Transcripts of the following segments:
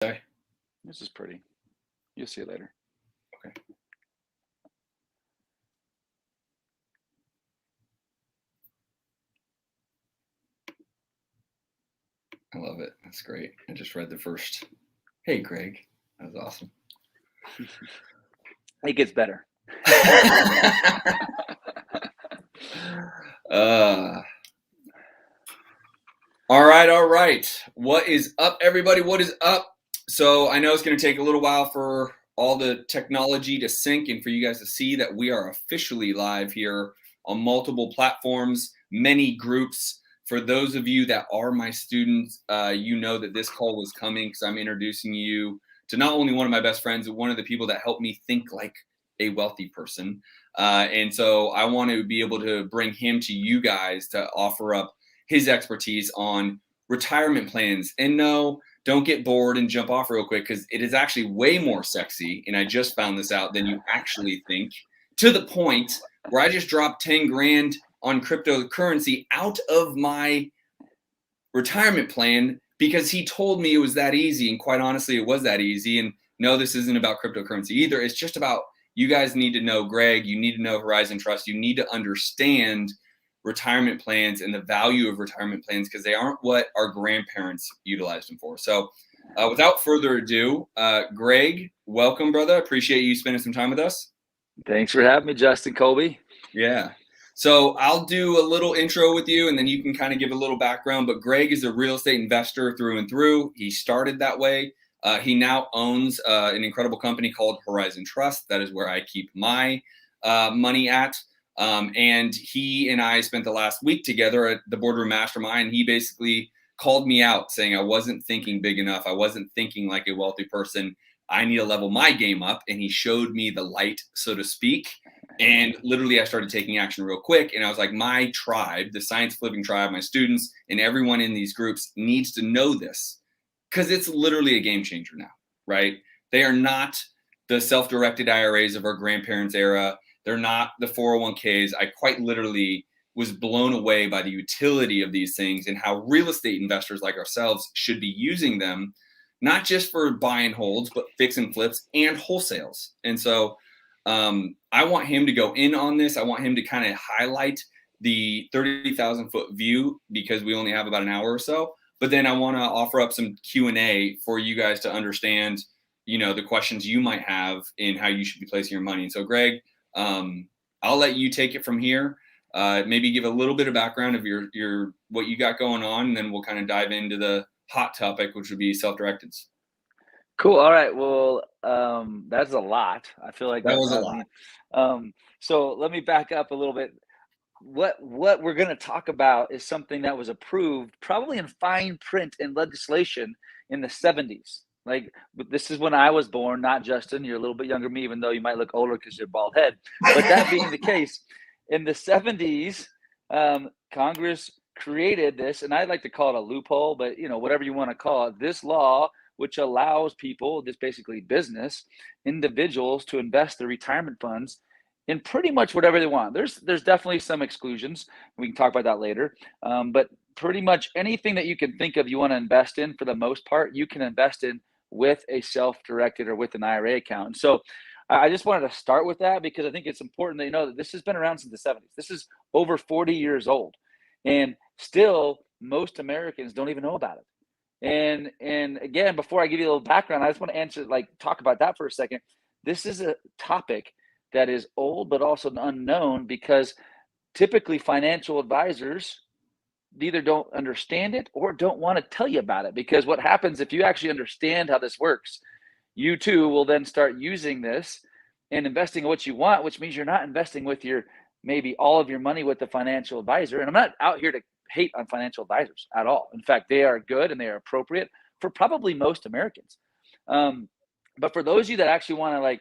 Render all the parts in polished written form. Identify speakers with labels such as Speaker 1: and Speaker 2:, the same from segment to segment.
Speaker 1: Okay.
Speaker 2: This is pretty. You'll see it later.
Speaker 1: Okay. I love it. That's great. I just read the first. Hey, Greg. That was awesome.
Speaker 2: It gets better.
Speaker 1: All right. What is up, everybody? What is up? So I know it's going to take a little while for all the technology to sync and for you guys to see that we are officially live here on multiple platforms, many groups. For those of you that are my students, you know that this call was coming because I'm introducing you to not only one of my best friends, but one of the people that helped me think like a wealthy person. And so I want to be able to bring him to you guys to offer up his expertise on retirement plans. And no, don't get bored and jump off real quick because it is actually way more sexy. And I just found this out than you actually think, to the point where I just dropped 10 grand on cryptocurrency out of my retirement plan because he told me it was that easy. And quite honestly, it was that easy. And no, this isn't about cryptocurrency either. It's just about, you guys need to know Greg, you need to know Horizon Trust, you need to understand retirement plans and the value of retirement plans because they aren't what our grandparents utilized them for. So without further ado, Greg, welcome, brother. Appreciate you spending some time with us.
Speaker 2: Thanks for having me, Justin Colby.
Speaker 1: Yeah. So I'll do a little intro with you and then you can kind of give a little background. But Greg is a real estate investor through and through. He started that way. He now owns an incredible company called Horizon Trust. That is where I keep my money at. And he and I spent the last week together at the Boardroom Mastermind. He basically called me out saying I wasn't thinking big enough. I wasn't thinking like a wealthy person. I need to level my game up. And he showed me the light, so to speak. And literally I started taking action real quick. And I was like, my tribe, the Science Living Tribe, my students and everyone in these groups needs to know this because it's literally a game changer now, right? They are not the self-directed IRAs of our grandparents' era. They're not the 401ks. I quite literally was blown away by the utility of these things and how real estate investors like ourselves should be using them, not just for buy and holds, but fix and flips and wholesales. And so I want him to go in on this. I want him to kind of highlight the 30,000 foot view because we only have about an hour or so. But then I want to offer up some Q&A for you guys to understand, you know, the questions you might have in how you should be placing your money. And so, Greg, I'll let you take it from here. Maybe give a little bit of background of your what you got going on, and then we'll kind of dive into the hot topic, which would be self-directeds.
Speaker 2: Cool. All right. Well, that's a lot. I feel like
Speaker 1: That was a lot.
Speaker 2: So let me back up a little bit. What we're going to talk about is something that was approved probably in fine print in legislation in the 70s. Like, this is when I was born, not Justin. You're a little bit younger than me, even though you might look older because you're bald head. But that being the case, in the 70s, Congress created this, and I'd like to call it a loophole, but you know, whatever you want to call it, this law, which allows people, this basically business, individuals to invest their retirement funds in pretty much whatever they want. There's definitely some exclusions. We can talk about that later. But pretty much anything that you can think of you want to invest in, for the most part, you can invest in with a self-directed or with an IRA account. And so I just wanted to start with that because I think it's important that you know that this has been around since the 70s. This is over 40 years old. And still, most Americans don't even know about it. And again, before I give you a little background, I just want to talk about that for a second. This is a topic that is old, but also unknown because typically financial advisors either don't understand it or don't want to tell you about it. Because what happens if you actually understand how this works, you too will then start using this and investing in what you want, which means you're not investing with maybe all of your money with the financial advisor. And I'm not out here to hate on financial advisors at all. In fact, they are good and they are appropriate for probably most Americans. But for those of you that actually want to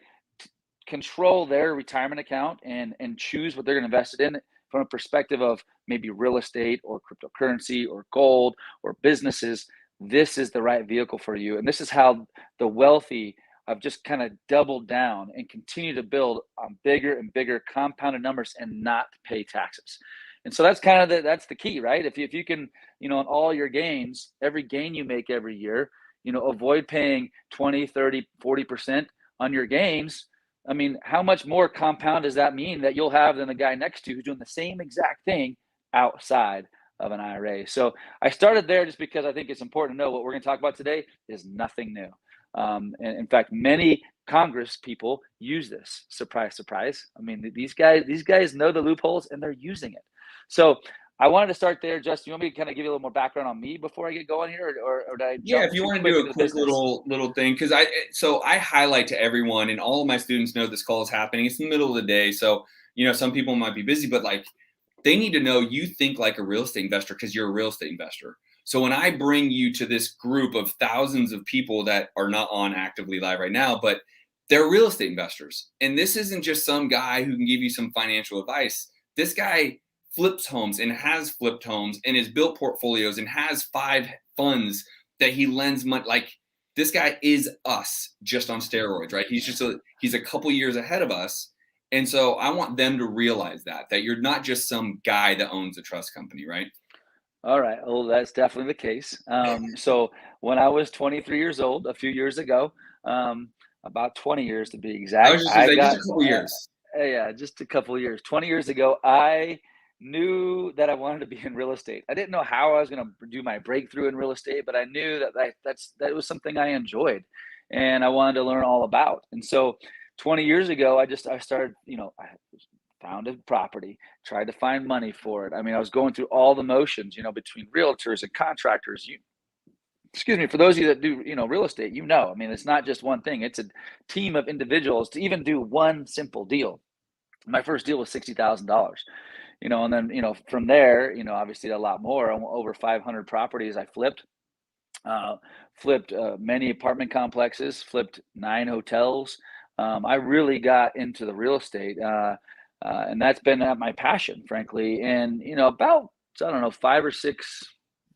Speaker 2: control their retirement account and choose what they're going to invest it in from a perspective of maybe real estate or cryptocurrency or gold or businesses, this is the right vehicle for you. And this is how the wealthy have just kind of doubled down and continue to build on bigger and bigger compounded numbers and not pay taxes. And so that's kind of that's the key, right? If you can, on all your gains, every gain you make every year, avoid paying 20, 30, 40% on your gains. I mean, how much more compound does that mean that you'll have than the guy next to you who's doing the same exact thing outside of an IRA? So I started there just because I think it's important to know what we're going to talk about today is nothing new. And in fact, many Congress people use this. Surprise, surprise. I mean, these guys know the loopholes and they're using it. So I wanted to start there. Justin, you want me to kind of give you a little more background on me before I get going here, or did I jump
Speaker 1: Yeah, if you
Speaker 2: too
Speaker 1: want to
Speaker 2: quick
Speaker 1: do
Speaker 2: into
Speaker 1: a
Speaker 2: the
Speaker 1: quick
Speaker 2: business?
Speaker 1: little thing, because I highlight to everyone, and all of my students know this call is happening. It's in the middle of the day, so some people might be busy, but like they need to know you think like a real estate investor because you're a real estate investor. So when I bring you to this group of thousands of people that are not on actively live right now, but they're real estate investors, and this isn't just some guy who can give you some financial advice. This guy flips homes and has flipped homes and has built portfolios and has 5 funds that he lends money. Like this guy is us just on steroids, right? He's a couple years ahead of us. And so I want them to realize that you're not just some guy that owns a trust company, right?
Speaker 2: All right. Well, that's definitely the case. So when I was 23 years old, a few years ago, about 20 years to be
Speaker 1: I
Speaker 2: exact,
Speaker 1: was just gonna
Speaker 2: I
Speaker 1: say just
Speaker 2: got,
Speaker 1: a couple years.
Speaker 2: yeah, just a couple of years. 20 years ago, I knew that I wanted to be in real estate. I didn't know how I was going to do my breakthrough in real estate, but I knew that was something I enjoyed and I wanted to learn all about. And so 20 years ago, I started, I found a property, tried to find money for it. I mean, I was going through all the motions, between realtors and contractors. Excuse me, for those of you that do, real estate, I mean, it's not just one thing. It's a team of individuals to even do one simple deal. My first deal was $60,000, and then, from there, obviously a lot more, over 500 properties I flipped. Flipped many apartment complexes, flipped 9 hotels. I really got into the real estate, and that's been my passion, frankly. And about, I don't know, 5 or 6,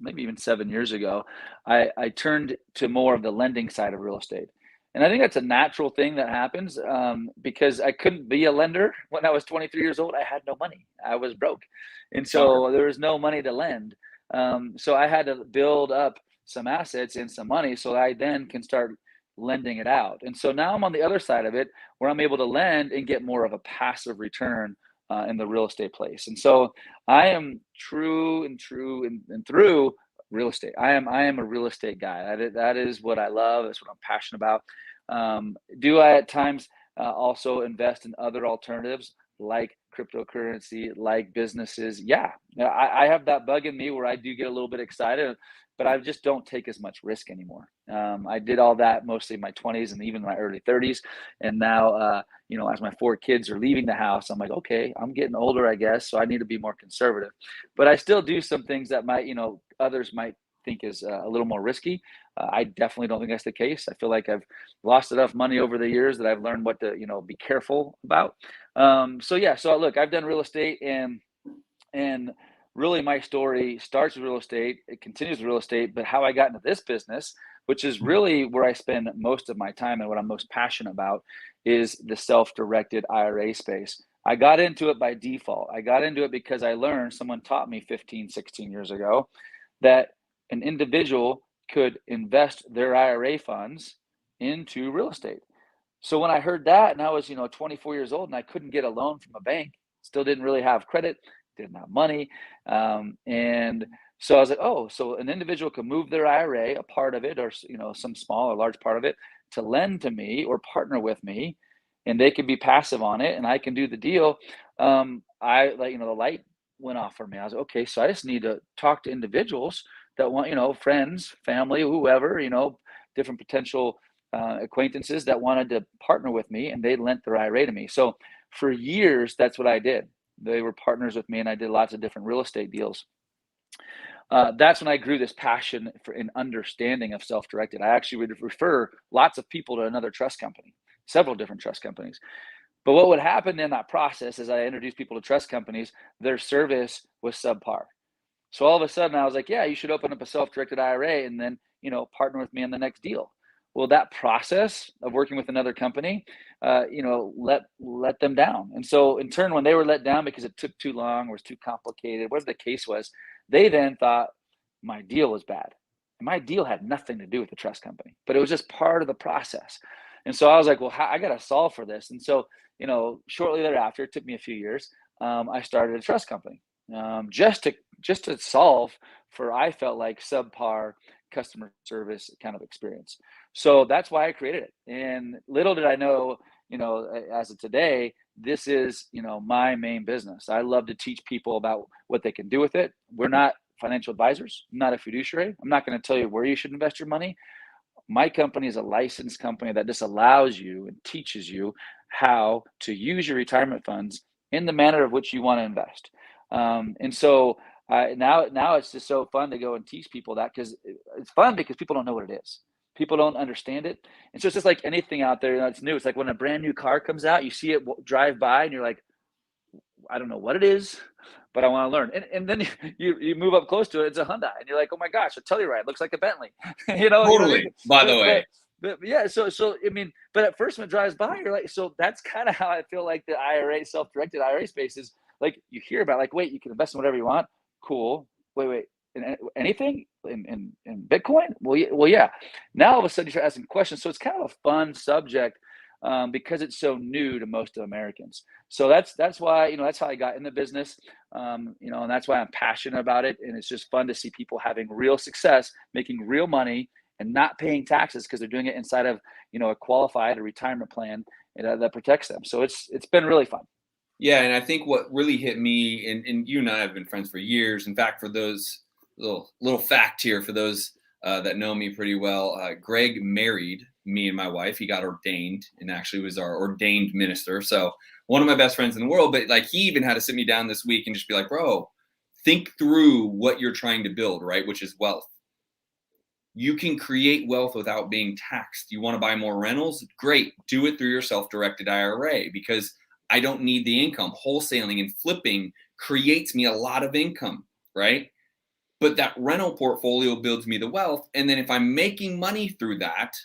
Speaker 2: maybe even 7 years ago, I turned to more of the lending side of real estate. And I think that's a natural thing that happens, because I couldn't be a lender when I was 23 years old. I had no money. I was broke. And so there was no money to lend. So I had to build up some assets and some money so I then can start lending it out. And so now I'm on the other side of it where I'm able to lend and get more of a passive return in the real estate place. And so I am true and through real estate. I am a real estate guy. That is what I love. That's what I'm passionate about. Do I at times also invest in other alternatives like cryptocurrency, like businesses? Yeah, I have that bug in me where I do get a little bit excited, but I just don't take as much risk anymore. I did all that mostly in my 20s and even my early 30s. And now, as my 4 kids are leaving the house, I'm like, okay, I'm getting older, I guess, so I need to be more conservative. But I still do some things that might, others might think is a little more risky. I definitely don't think that's the case. I feel like I've lost enough money over the years that I've learned what to, be careful about. So look, I've done real estate, and really my story starts with real estate. It continues with real estate, but how I got into this business, which is really where I spend most of my time and what I'm most passionate about, is the self-directed IRA space. I got into it by default. I got into it because I learned, someone taught me 15, 16 years ago, that an individual could invest their IRA funds into real estate. So when I heard that, and I was, 24 years old, and I couldn't get a loan from a bank, still didn't really have credit, didn't have money, and so I was like, oh, so an individual can move their IRA, a part of it, or some small or large part of it, to lend to me or partner with me, and they can be passive on it, and I can do the deal. The light went off for me. I was like, okay, so I just need to talk to individuals that want, friends, family, whoever, different potential acquaintances that wanted to partner with me, and they lent their IRA to me. So for years, that's what I did. They were partners with me, and I did lots of different real estate deals. That's when I grew this passion for an understanding of self-directed. I actually would refer lots of people to another trust company, several different trust companies. But what would happen in that process as I introduced people to trust companies, their service was subpar. So all of a sudden I was like, yeah, you should open up a self-directed IRA and then, partner with me on the next deal. Well, that process of working with another company, let them down. And so in turn, when they were let down because it took too long or was too complicated, whatever the case was, they then thought my deal was bad. And my deal had nothing to do with the trust company, but it was just part of the process. And so I was like, well, I got to solve for this. And so, shortly thereafter, it took me a few years. I started a trust company, just to solve for, I felt like, subpar customer service kind of experience. So that's why I created it. And little did I know, as of today, this is, my main business. I love to teach people about what they can do with it. We're not financial advisors. I'm not a fiduciary. I'm not going to tell you where you should invest your money. My company is a licensed company that just allows you and teaches you how to use your retirement funds in the manner of which you want to invest. And so now it's just so fun to go and teach people that, because it's fun because people don't know what it is. People don't understand it. And so it's just like anything out there that's new. It's like when a brand new car comes out, you see it drive by and you're like, I don't know what it is, but I want to learn. And then you move up close to it. It's a Hyundai, and you're like, oh my gosh, a Telluride, it looks like a Bentley.
Speaker 1: Totally. By the way.
Speaker 2: But yeah, so I mean, but at first when it drives by, you're like, so that's kind of how I feel like the IRA, self-directed IRA space is. Like, you hear about, like, wait, you can invest in whatever you want. Cool. Wait, in anything in Bitcoin? Well, yeah. Now all of a sudden you start asking questions. So it's kind of a fun subject. Because it's so new to most of Americans. So that's why, that's how I got in the business, and that's why I'm passionate about it. And it's just fun to see people having real success, making real money, and not paying taxes because they're doing it inside of, a qualified retirement plan that protects them. So it's been really fun.
Speaker 1: Yeah, and I think what really hit me, and you and I have been friends for years. In fact, for those little fact here, for those that know me pretty well, Greg married me and my wife. He got ordained and actually was our ordained minister. So one of my best friends in the world, but like, he even had to sit me down this week and just be like, bro, think through what you're trying to build, right? Which is wealth. You can create wealth without being taxed. You want to buy more rentals? Great. Do it through your self-directed IRA, because I don't need the income. Wholesaling and flipping creates me a lot of income, right? But that rental portfolio builds me the wealth. And then if I'm making money through that,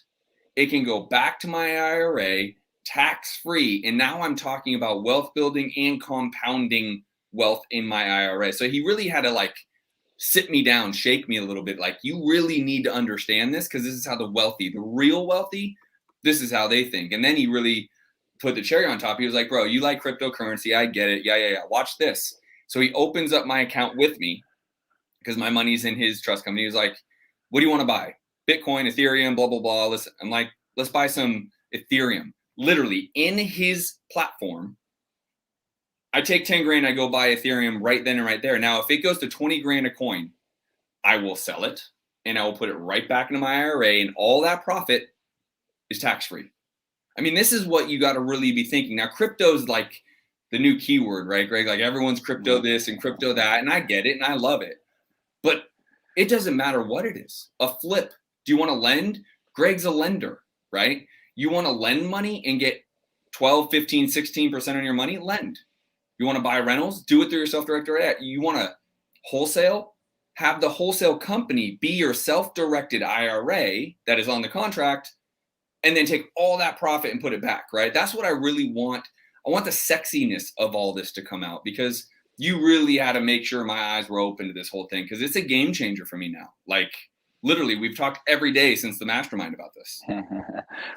Speaker 1: it can go back to my IRA tax-free. And now I'm talking about wealth building and compounding wealth in my IRA. So he really had to like sit me down, shake me a little bit. Like, you really need to understand this, because this is how the real wealthy, this is how they think. And then he really put the cherry on top. He was like, bro, you like cryptocurrency. I get it. Yeah. Watch this. So he opens up my account with me, because my money's in his trust company. He was like, what do you want to buy? Bitcoin, Ethereum, blah, blah, blah. Listen, I'm like, let's buy some Ethereum. Literally in his platform, I take 10 grand, I go buy Ethereum right then and right there. Now, if it goes to 20 grand a coin, I will sell it and I will put it right back into my IRA, and all that profit is tax-free. I mean, this is what you got to really be thinking. Now, crypto is like the new keyword, right, Greg? Like, everyone's crypto this and crypto that, and I get it and I love it. But it doesn't matter what it is. A flip. Do you want to lend? Greg's a lender, right? You want to lend money and get 12, 15, 16% on your money? Lend. You want to buy rentals? Do it through your self-directed IRA. You want to wholesale? Have the wholesale company be your self-directed IRA that is on the contract, and then take all that profit and put it back, right? That's what I really want. I want the sexiness of all this to come out, because you really had to make sure my eyes were open to this whole thing, because it's a game changer for me now. Like, literally, we've talked every day since the mastermind about this.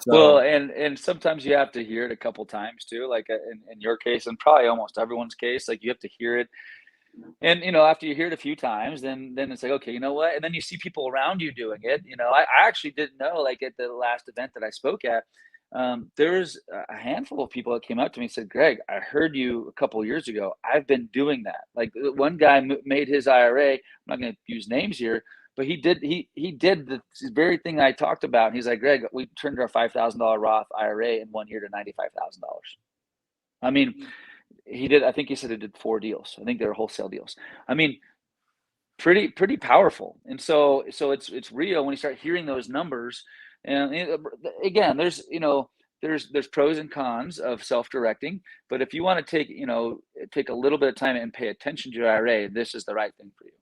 Speaker 1: So,
Speaker 2: well, and sometimes you have to hear it a couple times too, like in your case, and probably almost everyone's case, like, you have to hear it. And after you hear it a few times, then it's like, okay, you know what? And then you see people around you doing it. I actually didn't know, like, at the last event that I spoke at, there's a handful of people that came up to me and said, Greg, I heard you a couple of years ago. I've been doing that. Like, one guy made his IRA. I'm not going to use names here, but he did the very thing I talked about. And he's like, Greg, we turned our $5,000 Roth IRA in 1 year to $95,000. I mean, he did. I think he said he did 4 deals. I think they were wholesale deals. I mean, pretty powerful. And so it's real when you start hearing those numbers. And again, there's pros and cons of self-directing, but if you want to take a little bit of time and pay attention to your IRA, this is the right thing for you.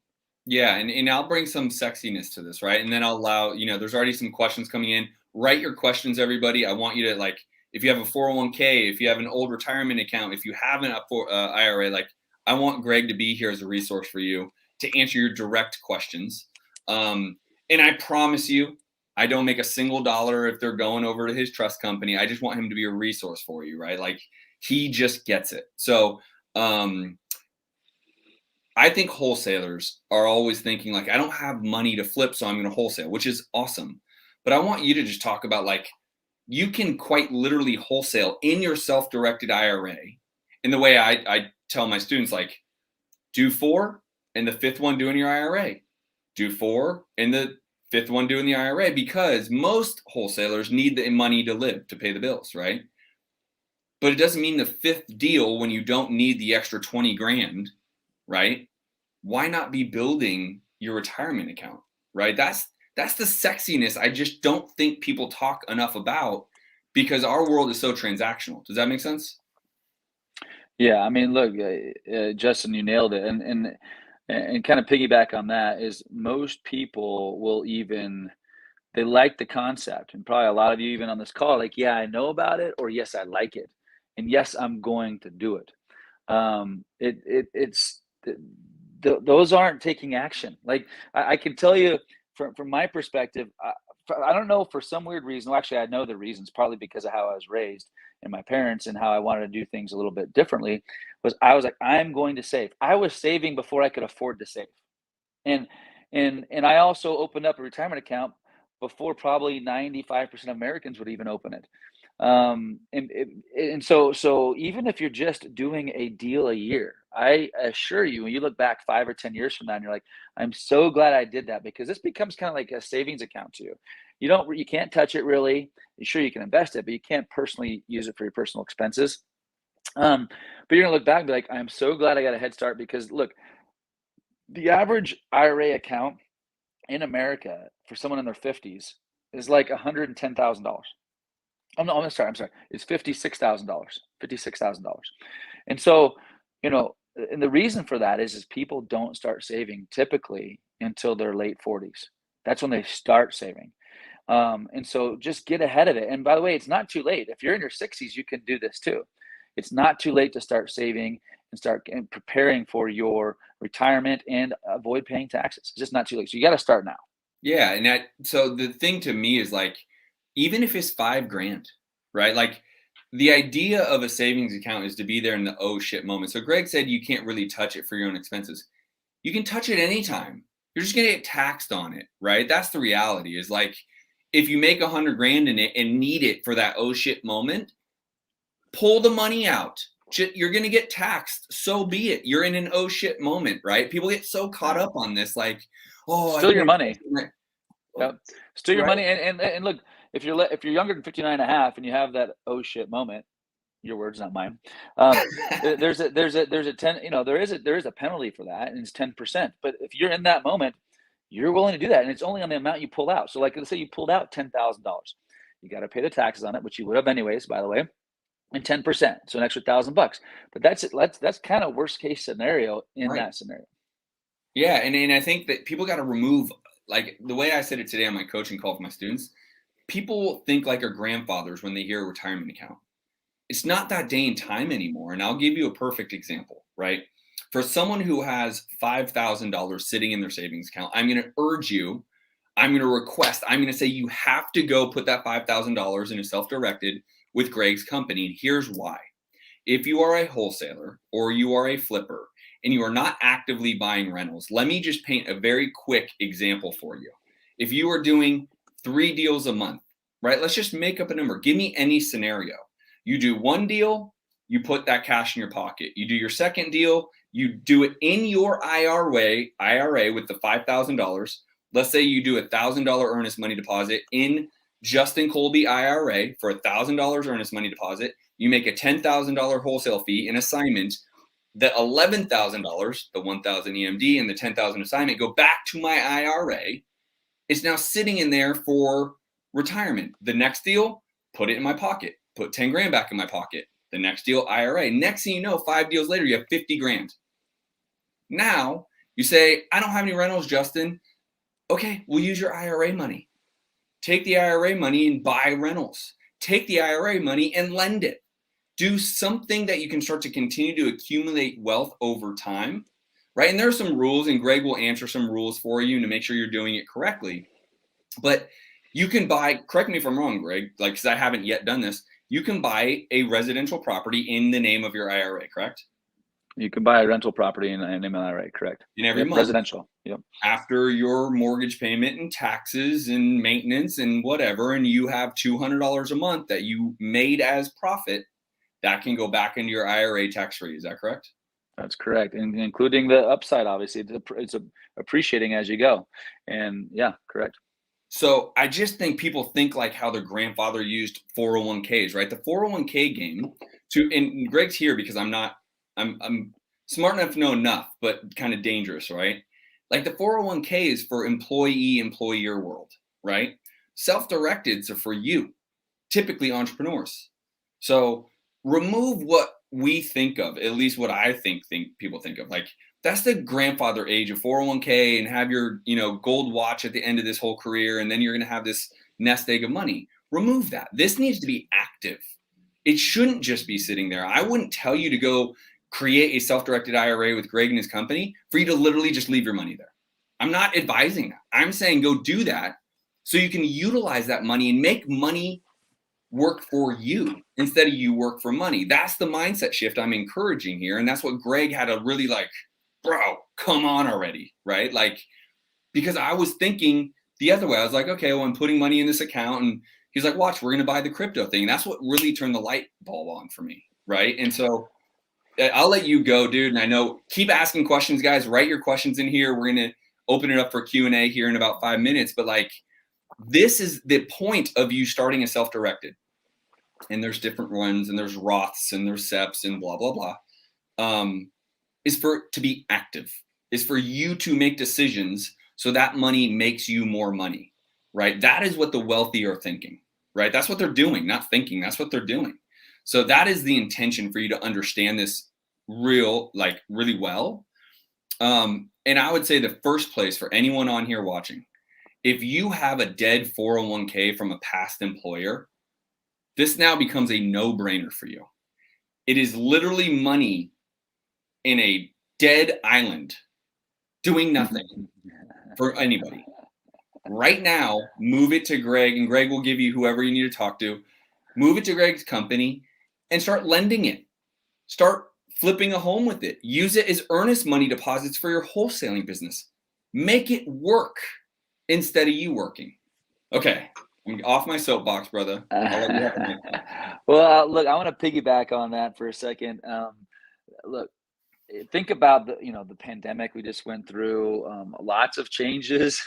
Speaker 1: Yeah, and I'll bring some sexiness to this, right? And then I'll allow, there's already some questions coming in. Write your questions, everybody. I want you to, like, if you have a 401k, if you have an old retirement account, if you have an IRA, like, I want Greg to be here as a resource for you to answer your direct questions. And I promise you, I don't make a single dollar if they're going over to his trust company. I just want him to be a resource for you, right? Like he just gets it. So I think wholesalers are always thinking like, I don't have money to flip, so I'm going to wholesale, which is awesome. But I want you to just talk about like, you can quite literally wholesale in your self-directed IRA. In the way I tell my students, like, do 4 and the 5th one do in your IRA. Do 4 and the 5th one do in the IRA, because most wholesalers need the money to live, to pay the bills, right? But it doesn't mean the 5th deal when you don't need the extra 20 grand, right? Why not be building your retirement account, right? That's the sexiness I just don't think people talk enough about, because our world is so transactional. Does that make sense?
Speaker 2: Yeah, I mean, look, Justin, you nailed it, and kind of piggyback on that is most people will even they like the concept, and probably a lot of you even on this call, like, yeah, I know about it, or yes, I like it, and yes, I'm going to do it. It's those aren't taking action. Like I can tell you from my perspective, I don't know, for some weird reason. Well, actually, I know the reasons. Partly because of how I was raised and my parents and how I wanted to do things a little bit differently. I was like, I'm going to save. I was saving before I could afford to save, and and I also opened up a retirement account before probably 95% of Americans would even open it. And so even if you're just doing a deal a year, I assure you, when you look back 5 or 10 years from now, and you're like, I'm so glad I did that, because this becomes kind of like a savings account to you. You can't touch it really. Sure, you can invest it, but you can't personally use it for your personal expenses. But you're gonna look back and be like, I'm so glad I got a head start, because look, the average IRA account in America for someone in their 50s is like $110,000. Oh no, I'm sorry. It's $56,000. $56,000. And so, and the reason for that is people don't start saving typically until their late 40s. That's when they start saving. And so just get ahead of it. And by the way, it's not too late. If you're in your 60s, you can do this too. It's not too late to start saving and start preparing for your retirement and avoid paying taxes. It's just not too late. So you got to start now.
Speaker 1: Yeah. And so the thing to me is like, even if it's 5 grand, right? Like the idea of a savings account is to be there in the oh shit moment. So Greg said you can't really touch it for your own expenses. You can touch it anytime. You're just gonna get taxed on it, right? That's the reality. Is like, if you make 100 grand in it and need it for that oh shit moment, pull the money out. You're gonna get taxed. So be it. You're in an oh shit moment, right? People get so caught up on this, like, oh,
Speaker 2: Still your money.
Speaker 1: Well,
Speaker 2: Yep. Still your
Speaker 1: right?
Speaker 2: money. And look, if you're younger than 59 and a half and you have that oh shit moment, your words, not mine. There's a 10, there is a penalty for that, and it's 10%. But if you're in that moment, you're willing to do that, and it's only on the amount you pull out. So like, let's say you pulled out $10,000, you got to pay the taxes on it, which you would have anyways, by the way, and 10%, so an extra $1,000. But that's kind of worst case scenario in
Speaker 1: Right.
Speaker 2: that scenario.
Speaker 1: Yeah, and I think that people got to remove, like the way I said it today on my coaching call for my students. People think like our grandfathers when they hear a retirement account. It's not that day and time anymore. And I'll give you a perfect example, right? For someone who has $5,000 sitting in their savings account, I'm going to urge you, I'm going to request, I'm going to say you have to go put that $5,000 in a self-directed with Greg's company. And here's why. If you are a wholesaler or you are a flipper and you are not actively buying rentals, let me just paint a very quick example for you. If you are doing 3 deals a month, right? Let's just make up a number. Give me any scenario. You do 1 deal, you put that cash in your pocket. You do your second deal, you do it in your IRA with the $5,000. Let's say you do $1,000 earnest money deposit in Justin Colby IRA for $1,000 earnest money deposit. You make a $10,000 wholesale fee in assignment. The $11,000, the 1,000 EMD and the 10,000 assignment go back to my IRA. It's now sitting in there for retirement. The next deal, put it in my pocket. Put 10 grand back in my pocket. The next deal, IRA. Next thing you know, 5 deals later, you have 50 grand. Now you say, I don't have any rentals, Justin. Okay, we'll use your IRA money. Take the IRA money and buy rentals. Take the IRA money and lend it. Do something that you can start to continue to accumulate wealth over time, right? And there are some rules, and Greg will answer some rules for you to make sure you're doing it correctly. But you can buy, correct me if I'm wrong, Greg, like, because I haven't yet done this, you can buy a residential property in the name of your IRA, correct?
Speaker 2: You can buy a rental property in an IRA, correct?
Speaker 1: And every month,
Speaker 2: residential. Yep.
Speaker 1: after your mortgage payment and taxes and maintenance and whatever, and you have $200 a month that you made as profit, that can go back into your IRA tax-free. Is that correct?
Speaker 2: That's correct, and including the upside. Obviously, it's appreciating as you go, and yeah, correct.
Speaker 1: So I just think people think like how their grandfather used 401ks, right? The 401k game and Greg's here because I'm smart enough to know enough, but kind of dangerous, right? Like the 401k is for employer world, right? Self-directeds are for you, typically entrepreneurs. So remove what we think of, at least what I think people think of. Like that's the grandfather age of 401k and have your, gold watch at the end of this whole career. And then you're going to have this nest egg of money. Remove that. This needs to be active. It shouldn't just be sitting there. I wouldn't tell you to go create a self-directed IRA with Greg and his company for you to literally just leave your money there. I'm not advising that. I'm saying go do that so you can utilize that money and make money work for you instead of you work for money. That's the mindset shift I'm encouraging here. And that's what Greg had to really like, bro, come on already, right? Like, because I was thinking the other way. I was like, okay, well, I'm putting money in this account. And he's like, watch, we're going to buy the crypto thing. That's what really turned the light bulb on for me, right? And so I'll let you go, dude. And I know, keep asking questions, guys. Write your questions in here. We're going to open it up for Q&A here in about 5 minutes. But like, this is the point of you starting a self-directed. And there's different ones, and there's Roths, and there's SEPs, and blah, blah, blah. Is for to be active, is for you to make decisions so that money makes you more money, right? That is what the wealthy are thinking, right? That's what they're doing, not thinking. That's what they're doing. So that is the intention for you to understand this really well. And I would say the first place for anyone on here watching, if you have a dead 401k from a past employer, this now becomes a no-brainer for you. It is literally money in a dead island doing nothing for anybody. Right now, move it to Greg, and Greg will give you whoever you need to talk to. Move it to Greg's company and start lending it. Start flipping a home with it. Use it as earnest money deposits for your wholesaling business. Make it work instead of you working. Okay. I'm off my soapbox, brother.
Speaker 2: Well, look, I want to piggyback on that for a second. Look, think about the pandemic we just went through. Lots of changes,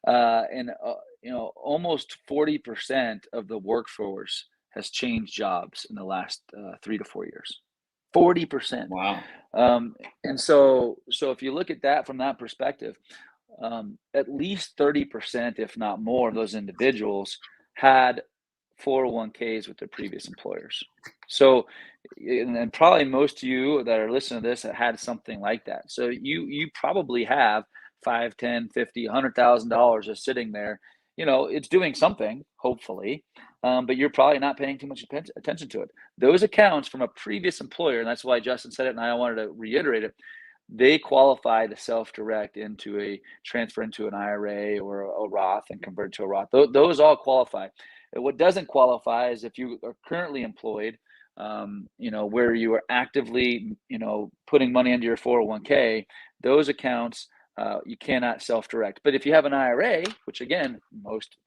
Speaker 2: and almost 40% of the workforce has changed jobs in the last 3 to 4 years. 40%.
Speaker 1: Wow.
Speaker 2: And so if you look at that from that perspective, at least 30%, if not more, of those individuals had 401ks with their previous employers. So, and probably most of you that are listening to this had something like that. So you probably have $5, $10, $50, $100,000 just sitting there. It's doing something, hopefully, but you're probably not paying too much attention to it. Those accounts from a previous employer, and that's why Justin said it, and I wanted to reiterate it, they qualify to self-direct into a transfer into an IRA or a Roth and convert to a Roth. Those all qualify. What doesn't qualify is if you are currently employed, where you are actively, putting money into your 401k, those accounts, you cannot self-direct. But if you have an IRA, which again, most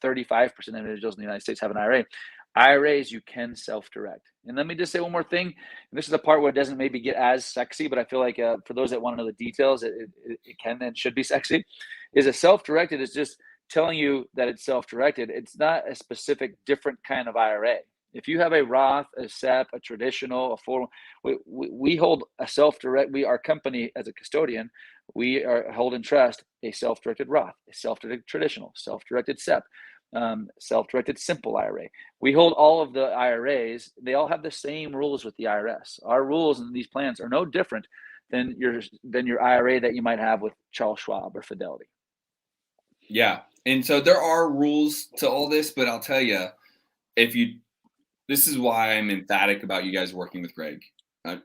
Speaker 2: 35% of individuals in the United States have an IRA, IRAs you can self-direct. And let me just say one more thing. And this is the part where it doesn't maybe get as sexy, but I feel like for those that want to know the details, it can and should be sexy. Is a self-directed is just telling you that it's self-directed. It's not a specific different kind of IRA. If you have a Roth, a SEP, a traditional, a 401, we hold a self-direct. Our company as a custodian, we are hold in trust a self-directed Roth, a self-directed traditional, self-directed SEP, self-directed simple IRA. We hold all of the IRAs. They all have the same rules with the IRS. Our rules in these plans are no different than your IRA that you might have with Charles Schwab or Fidelity.
Speaker 1: Yeah. And so there are rules to all this, but I'll tell you, this is why I'm emphatic about you guys working with Greg.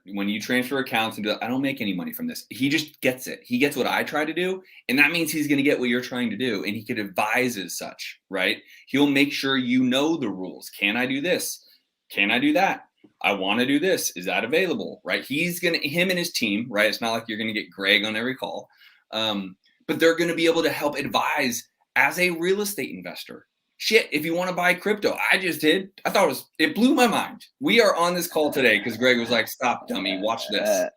Speaker 1: when you transfer accounts and be like, I don't make any money from this. He just gets it. He gets what I try to do. And that means he's going to get what you're trying to do. And he could advise as such, right? He'll make sure you know the rules. Can I do this? Can I do that? I want to do this. Is that available? Right? Him and his team, right? It's not like you're going to get Greg on every call. But they're going to be able to help advise as a real estate investor. Shit, if you want to buy crypto, I just did. I thought it blew my mind. We are on this call today because Greg was like, stop, dummy, watch this,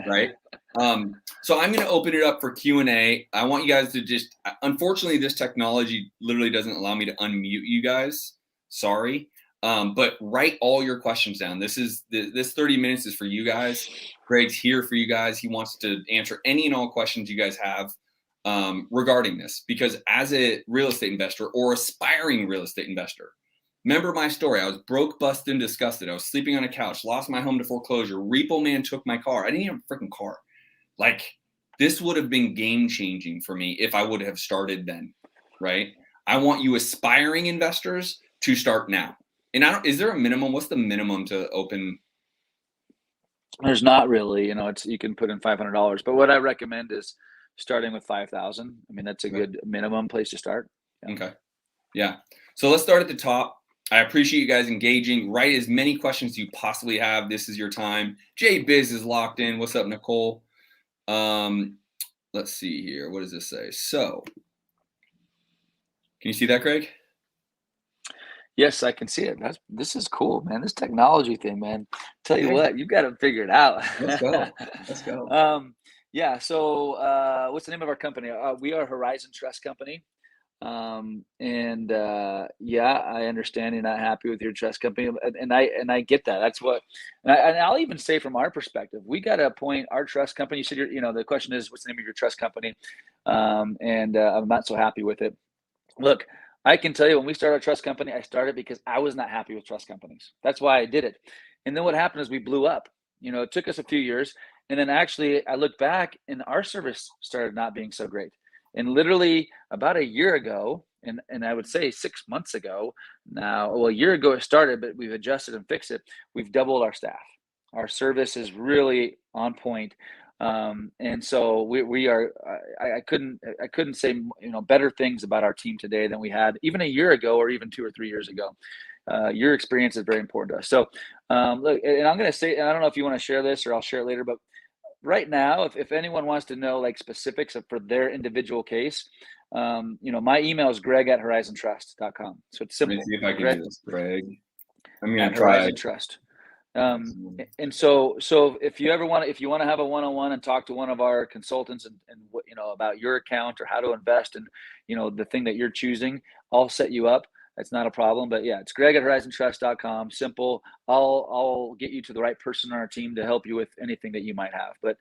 Speaker 1: right? So I'm going to open it up for Q&A. I want you guys to unfortunately, this technology literally doesn't allow me to unmute you guys. Sorry. But write all your questions down. This 30 minutes is for you guys. Greg's here for you guys. He wants to answer any and all questions you guys have regarding this, because as a real estate investor or aspiring real estate investor, remember my story. I was broke, busted, and disgusted. I was sleeping on a couch, lost my home to foreclosure. Repo man took my car. I didn't even have a freaking car. Like, this would have been game changing for me if I would have started then, right? I want you aspiring investors to start now. And is there a minimum? What's the minimum to open?
Speaker 2: There's not really, you can put in $500, but what I recommend is starting with 5,000. I mean, that's a good minimum place to start.
Speaker 1: Yeah. Okay. Yeah. So let's start at the top. I appreciate you guys engaging. Write as many questions as you possibly have. This is your time. Jay Biz is locked in. What's up, Nicole? Let's see here. What does this say? So, can you see that, Craig?
Speaker 2: Yes, I can see it. This is cool, man. This technology thing, man. Tell you what, you've got to figure it out.
Speaker 1: Let's go. Let's go.
Speaker 2: Yeah. So, what's the name of our company? We are Horizon Trust Company. Yeah, I understand you're not happy with your trust company, and I get that. That's what, and I'll even say from our perspective, we got to appoint our trust company. You said the question is, what's the name of your trust company? I'm not so happy with it. Look, I can tell you, when we started our trust company, I started because I was not happy with trust companies. That's why I did it. And then what happened is we blew up. It took us a few years. And then actually I look back and our service started not being so great. And literally about a year ago, and I would say 6 months ago now, well, a year ago it started, but we've adjusted and fixed it. We've doubled our staff. Our service is really on point. And so we are, I couldn't say, better things about our team today than we had even a year ago, or even 2 or 3 years ago. Your experience is very important to us. So, look, and I'm going to say, and I don't know if you want to share this or I'll share it later, but right now, if anyone wants to know like specifics for their individual case, my email is greg@horizontrust.com. So it's simple.
Speaker 1: Let me see if I can do this, Greg. I'm going to
Speaker 2: try Horizon Trust. And so if you want to have a one-on-one and talk to one of our consultants and about your account or how to invest in, the thing that you're choosing, I'll set you up. That's not a problem. But yeah, it's greg@horizontrust.com. Simple. I'll get you to the right person on our team to help you with anything that you might have. But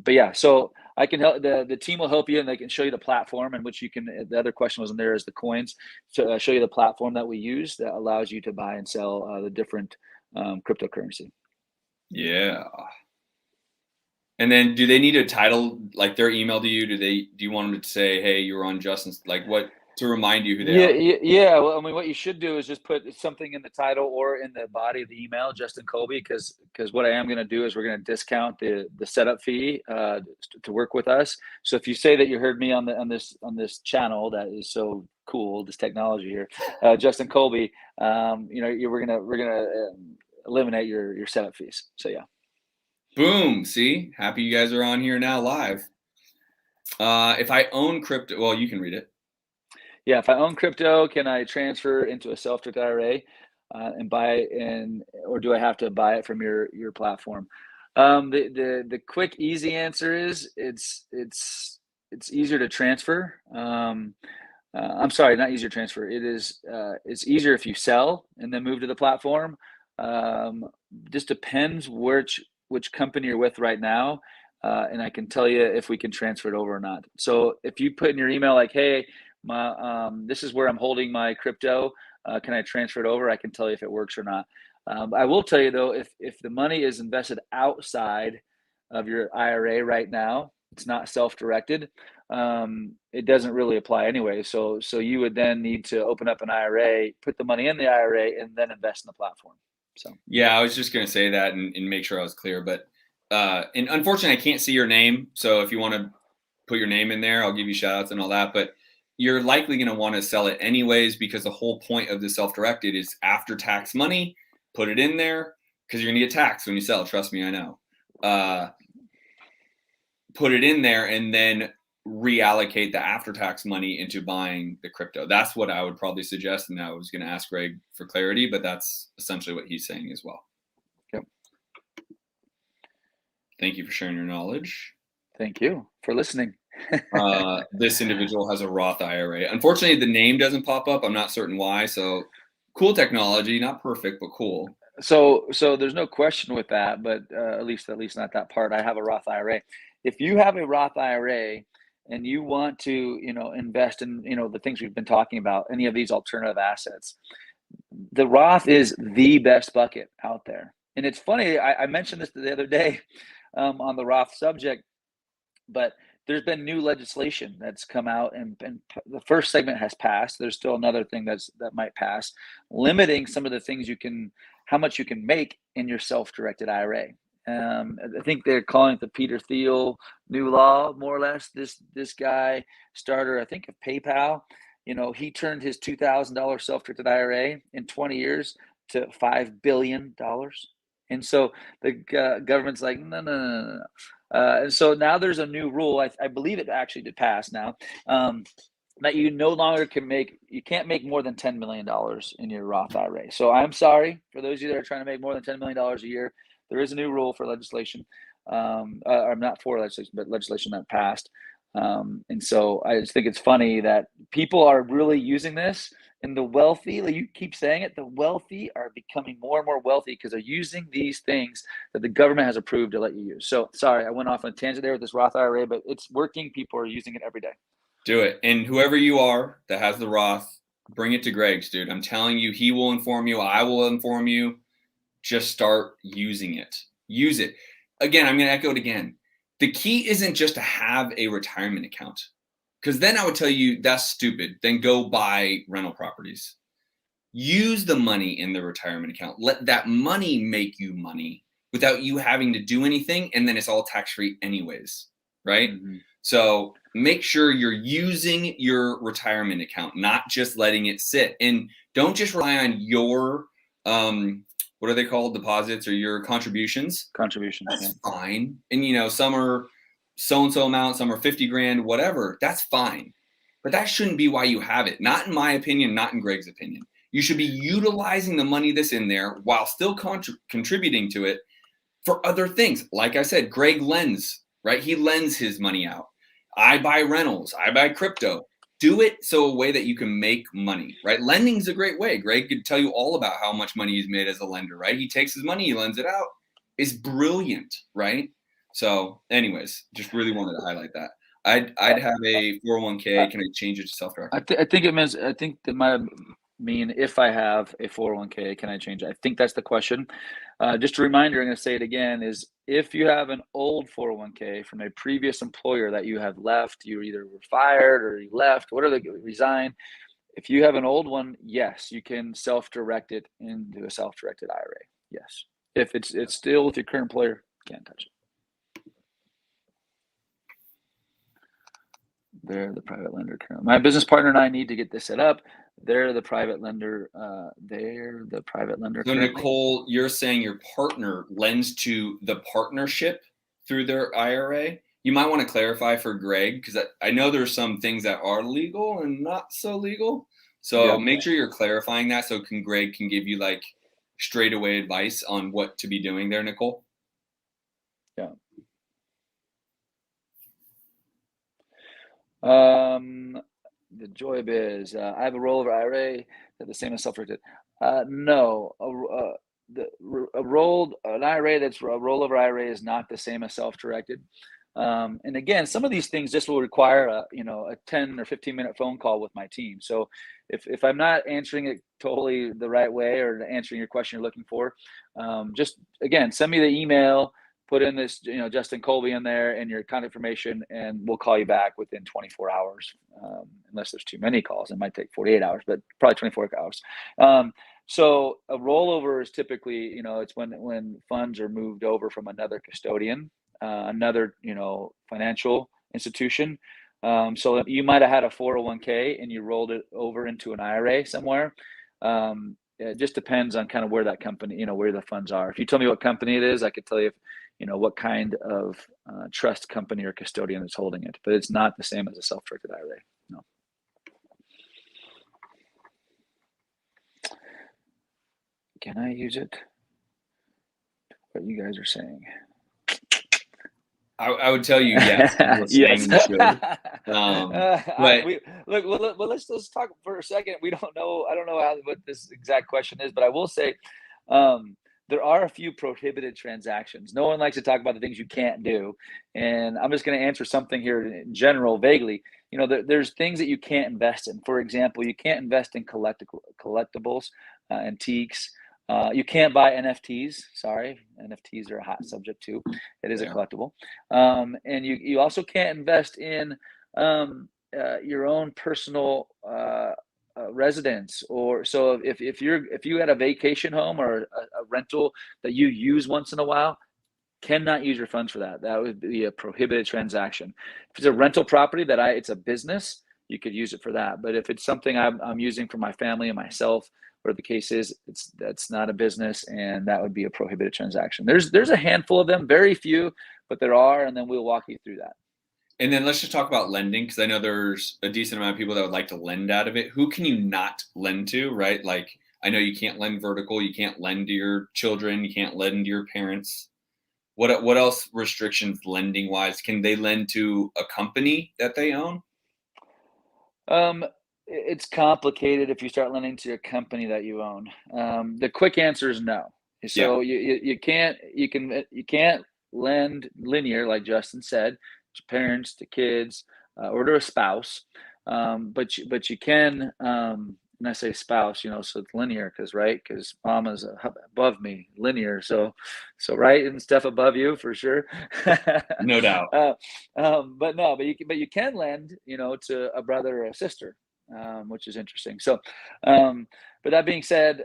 Speaker 2: yeah, so I can help. The team will help you, and they can show you the platform in which you can. The other question was in there is the coins. To show you the platform that we use that allows you to buy and sell the different cryptocurrency.
Speaker 1: Yeah. And then do they need a title, like their email to you? Do you want them to say, hey, you were on Justin's, like what, to remind you who they are?
Speaker 2: Yeah. Well, I mean, what you should do is just put something in the title or in the body of the email, Justin Colby, because what I am going to do is we're going to discount the setup fee to work with us. So if you say that you heard me on this channel, that is so cool, this technology here, Justin Colby, we're gonna eliminate your setup fees. So yeah.
Speaker 1: Boom. See, happy you guys are on here now live. If I own crypto, well, you can read it.
Speaker 2: Yeah, if I own crypto, can I transfer into a self-directed IRA and buy it, or do I have to buy it from your platform? The quick, easy answer is it's easier to transfer. I'm sorry, not easier to transfer. It's easier if you sell and then move to the platform. Just depends which company you're with right now, and I can tell you if we can transfer it over or not. So if you put in your email like, hey, this is where I'm holding my crypto, can I transfer it over? I can tell you if it works or not. I will tell you though, if the money is invested outside of your IRA right now, it's not self-directed, it doesn't really apply anyway. So you would then need to open up an IRA, put the money in the IRA, and then invest in the platform. So
Speaker 1: yeah, I was just going to say that and make sure I was clear, but and unfortunately, I can't see your name. So if you want to put your name in there, I'll give you shout outs and all that. But you're likely going to want to sell it anyways, because the whole point of the self-directed is after tax money, put it in there because you're going to get taxed when you sell. Trust me, I know. Put it in there and then reallocate the after tax money into buying the crypto. That's what I would probably suggest. And I was going to ask Greg for clarity, but that's essentially what he's saying as well.
Speaker 2: Yep.
Speaker 1: Thank you for sharing your knowledge.
Speaker 2: Thank you for listening.
Speaker 1: This individual has a Roth IRA. Unfortunately, the name doesn't pop up. I'm not certain why. So cool technology, not perfect, but cool.
Speaker 2: So there's no question with that, but at least not that part. I have a Roth IRA. If you have a Roth IRA and you want to, invest in, the things we've been talking about, any of these alternative assets, the Roth is the best bucket out there. And it's funny, I mentioned this the other day on the Roth subject, but there's been new legislation that's come out, and the first segment has passed. There's still another thing that might pass, limiting some of the things how much you can make in your self-directed IRA. I think they're calling it the Peter Thiel new law, more or less. This guy, starter, I think, of PayPal, he turned his $2,000 self-directed IRA in 20 years to $5 billion. And so the government's like, no. And so now there's a new rule. I believe it actually did pass now, that you no longer you can't make more than $10 million in your Roth IRA. So I'm sorry for those of you that are trying to make more than $10 million a year. There is a new rule for legislation, or not for legislation, but legislation that passed. And so I just think it's funny that people are really using this, and the wealthy, like you keep saying it, the wealthy are becoming more and more wealthy because they're using these things that the government has approved to let you use. So sorry, I went off on a tangent there with this Roth IRA, but it's working. People are using it every day.
Speaker 1: Do it. And whoever you are that has the Roth, bring it to Greg's, dude. I'm telling you, he will inform you. I will inform you. Just start using it. Use it. Again, I'm going to echo it again. The key isn't just to have a retirement account, because then I would tell you that's stupid. Then go buy rental properties. Use the money in the retirement account. Let that money make you money without you having to do anything. And then it's all tax-free anyways, right? Mm-hmm. So make sure you're using your retirement account, not just letting it sit. And don't just rely on your, what are they called? Deposits or your contributions. That's fine. And some are so-and-so amount, some are 50 grand, whatever. That's fine. But that shouldn't be why you have it. Not in my opinion, not in Greg's opinion. You should be utilizing the money that's in there while still contributing to it for other things. Like I said, Greg lends, right? He lends his money out. I buy rentals. I buy crypto. Do it so a way that you can make money, right? Lending is a great way. Greg could tell you all about how much money he's made as a lender, right? He takes his money, he lends it out. It's brilliant, right? So anyways, just really wanted to highlight that. I'd have a 401k. Can I change it to self-directed?
Speaker 2: I think that might mean if I have a 401k, can I change it? I think that's the question. Just a reminder, I'm going to say it again, is if you have an old 401k from a previous employer that you have left, you either were fired or you left, whatever, they resigned. If you have an old one, yes, you can self-direct it into a self-directed IRA. Yes. If it's still with your current employer, can't touch it. They're the private lender currently. My business partner and I need to get this set up. They're the private lender. So currently.
Speaker 1: Nicole, you're saying your partner lends to the partnership through their IRA? You might want to clarify for Greg, because I know there's some things that are legal and not so legal. So make sure you're clarifying that so Greg can give you like straightaway advice on what to be doing there, Nicole.
Speaker 2: Yeah. The Joy Biz. I have a rollover IRA that the same as self-directed. No, an IRA that's a rollover IRA is not the same as self-directed. And again, some of these things just will require a 10 or 15-minute phone call with my team. So if I'm not answering it totally the right way or answering your question you're looking for, just again, send me the email. Put in this, Justin Colby in there and your contact information, and we'll call you back within 24 hours. Unless there's too many calls, it might take 48 hours, but probably 24 hours. So a rollover is typically, it's when funds are moved over from another custodian, another, financial institution. So you might have had a 401k and you rolled it over into an IRA somewhere. It just depends on kind of where that company, where the funds are. If you tell me what company it is, I could tell you, what kind of trust company or custodian is holding it. But it's not the same as a self-directed IRA. No. Can I use it? What you guys are saying?
Speaker 1: I would tell you yes.
Speaker 2: Yes. Let's talk for a second. I don't know what this exact question is, but I will say there are a few prohibited transactions. No one likes to talk about the things you can't do, and I'm just going to answer something here in general, vaguely. There's things that you can't invest in. For example, you can't invest in collectibles, antiques. You can't buy NFTs. Sorry, NFTs are a hot subject too. It is a collectible. And you also can't invest in your own personal residence. Or so if you had a vacation home or a rental that you use once in a while, cannot use your funds for that. That would be a prohibited transaction. If it's a rental property it's a business, you could use it for that. But if it's something I'm using for my family and myself, whatever the case is, that's not a business, and that would be a prohibited transaction. There's a handful of them, very few, but there are, and then we'll walk you through that.
Speaker 1: And then let's just talk about lending, because I know there's a decent amount of people that would like to lend out of it. Who can you not lend to, right? Like, I know you can't lend vertical, you can't lend to your children, you can't lend to your parents. What else restrictions lending wise? Can they lend to a company that they own?
Speaker 2: It's complicated if you start lending to a company that you own. The quick answer is no. So you can't lend linear, like Justin said, to parents, to kids, or to a spouse. But you can, and I say spouse, so it's linear because mama's above me, linear. So right, and stuff above you for sure.
Speaker 1: No doubt.
Speaker 2: But you can lend, to a brother or a sister, which is interesting. So, but that being said,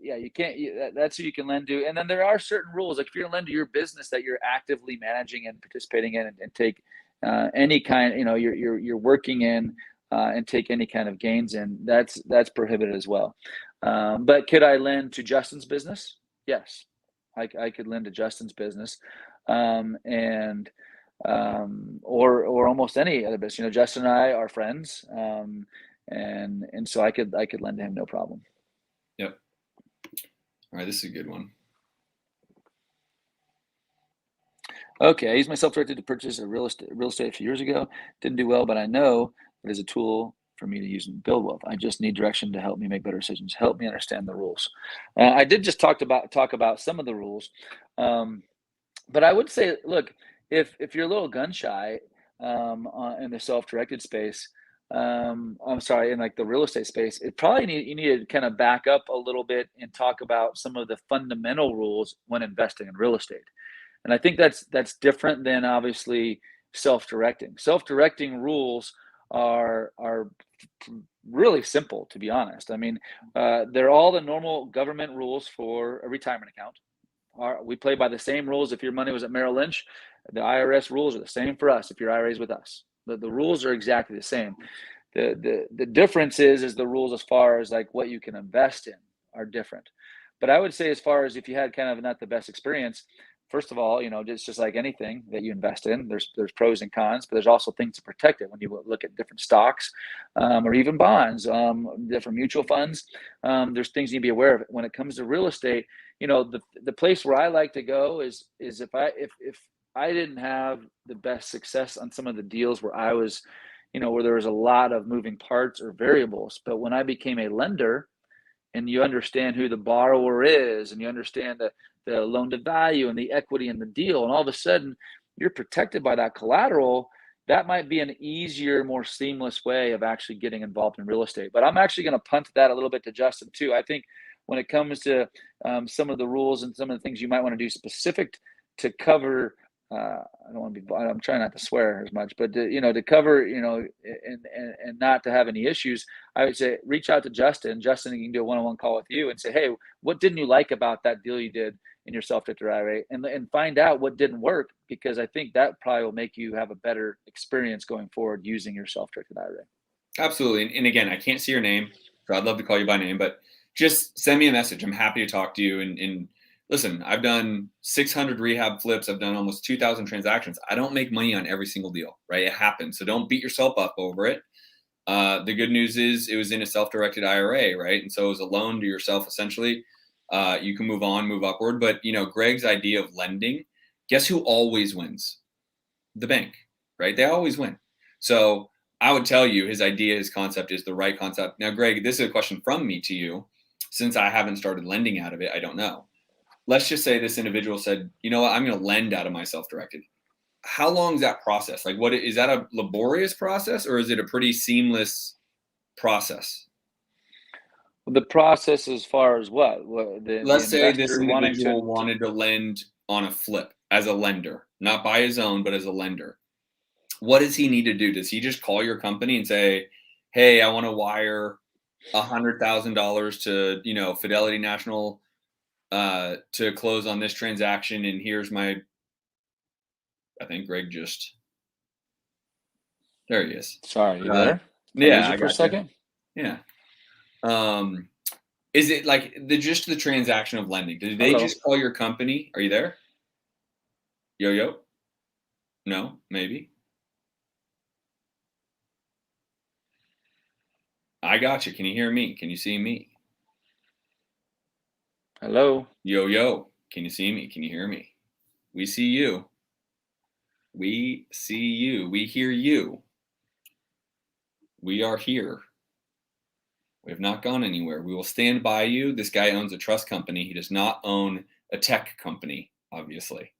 Speaker 2: you can't. That's who you can lend to, and then there are certain rules. Like if you're lend to your business that you're actively managing and participating in, and take any kind, you're working in. And take any kind of gains in, that's prohibited as well. But could I lend to Justin's business? Yes, I could lend to Justin's business, and or almost any other business. Justin and I are friends, and so I could lend to him, no problem.
Speaker 1: Yep. All right, this is a good one.
Speaker 2: Okay, I used my self-directed to purchase a real estate a few years ago. Didn't do well, but I know it is a tool for me to use and build wealth. I just need direction to help me make better decisions. Help me understand the rules. I did just talk about some of the rules, but I would say, look, if you're a little gun shy in the self-directed space, I'm sorry, in like the real estate space, you need to kind of back up a little bit and talk about some of the fundamental rules when investing in real estate. And I think that's different than obviously self-directing. Self-directing rules are really simple, to be honest. I mean, they're all the normal government rules for a retirement account. We play by the same rules. If your money was at Merrill Lynch, the IRS rules are the same for us if your IRA is with us. The rules are exactly the same. The difference is the rules as far as like what you can invest in are different. But I would say, as far as if you had kind of not the best experience, first of all, it's just like anything that you invest in. There's pros and cons, but there's also things to protect it. When you look at different stocks, or even bonds, different mutual funds, there's things you need to be aware of. When it comes to real estate, the place where I like to go is if I didn't have the best success on some of the deals where I was, where there was a lot of moving parts or variables, but when I became a lender, and you understand who the borrower is, and you understand the loan to value and the equity in the deal, and all of a sudden you're protected by that collateral, that might be an easier, more seamless way of actually getting involved in real estate. But I'm actually going to punt that a little bit to Justin too. I think when it comes to some of the rules and some of the things you might want to do specific to cover I don't want to be, I'm trying not to swear as much, but to cover, and not to have any issues, I would say reach out to Justin. Justin, you can do a one-on-one call with you and say, hey, what didn't you like about that deal you did in your self-directed IRA, and find out what didn't work, because I think that probably will make you have a better experience going forward using your self-directed IRA.
Speaker 1: Absolutely. And again, I can't see your name, so I'd love to call you by name, but just send me a message. I'm happy to talk to you. And listen, I've done 600 rehab flips. I've done almost 2,000 transactions. I don't make money on every single deal, right? It happens. So don't beat yourself up over it. The good news is it was in a self-directed IRA, right? And so it was a loan to yourself, essentially. You can move on, move upward. But, Greg's idea of lending, guess who always wins? The bank, right? They always win. So I would tell you his idea, his concept is the right concept. Now, Greg, this is a question from me to you. Since I haven't started lending out of it, I don't know. Let's just say this individual said, you know what, I'm going to lend out of my self-directed. How long is that process? Like, what is that, a laborious process, or is it a pretty seamless process?
Speaker 2: The process as far as what?
Speaker 1: Let's say this individual wanted to lend on a flip as a lender, not by his own, but as a lender. What does he need to do? Does he just call your company and say, hey, I want to wire $100,000 to, Fidelity National to close on this transaction, and here's my, I think Greg just, there he is.
Speaker 2: Sorry, you there?
Speaker 1: Yeah, I
Speaker 2: for a second.
Speaker 1: Yeah. Is it like just the transaction of lending? Did they just call your company? Are you there? Yo? No, maybe. I got you. Can you hear me? Can you see me?
Speaker 2: Hello.
Speaker 1: Yo. Can you see me? Can you hear me? We see you. We see you. We hear you. We are here. We have not gone anywhere. We will stand by you. This guy owns a trust company. He does not own a tech company, obviously.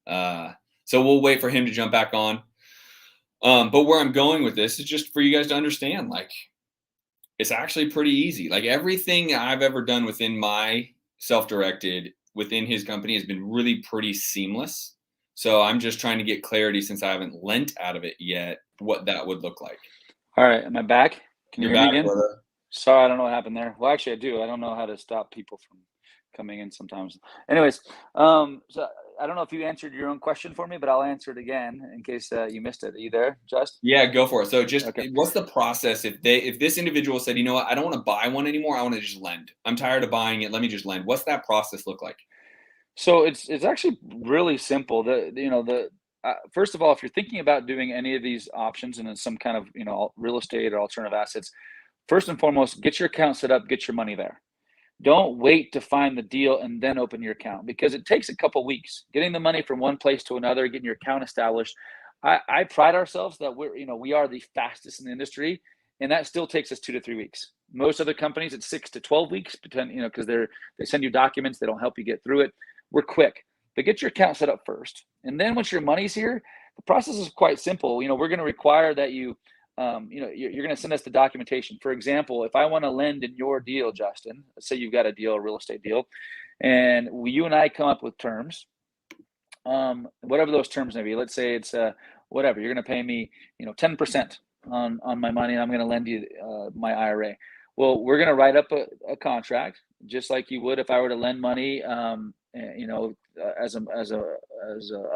Speaker 1: So we'll wait for him to jump back on. But where I'm going with this is just for you guys to understand, like, it's actually pretty easy. Like, everything I've ever done within my self-directed within his company has been really pretty seamless. So I'm just trying to get clarity, since I haven't lent out of it yet, what that would look like.
Speaker 2: All right. Am I back? Can you hear me again?
Speaker 1: Brother.
Speaker 2: Sorry, I don't know what happened there. Well, actually, I do. I don't know how to stop people from coming in sometimes. Anyways, so I don't know if you answered your own question for me, but I'll answer it again in case you missed it. Are you there, Just?
Speaker 1: Yeah, go for it. So just what's the process if this individual said, you know what, I don't want to buy one anymore, I want to just lend. I'm tired of buying it. Let me just lend. What's that process look like?
Speaker 2: So it's actually really simple. First of all, if you're thinking about doing any of these options and in some kind of real estate or alternative assets, first and foremost, get your account set up, get your money there. Don't wait to find the deal and then open your account, because it takes a couple weeks getting the money from one place to another, getting your account established. I pride ourselves that we are the fastest in the industry, and that still takes us 2 to 3 weeks. Most other companies, it's 6 to 12 weeks, because they send you documents, they don't help you get through it. We're quick, but get your account set up first, and then once your money's here, the process is quite simple. We're going to require that you're going to send us the documentation. For example, if I want to lend in your deal, Justin, let's say you've got a deal, a real estate deal, and you and I come up with terms, whatever those terms may be. Let's say it's whatever, you're going to pay me 10% on my money, and I'm going to lend you my IRA. Well, we're going to write up a contract just like you would if I were to lend money as a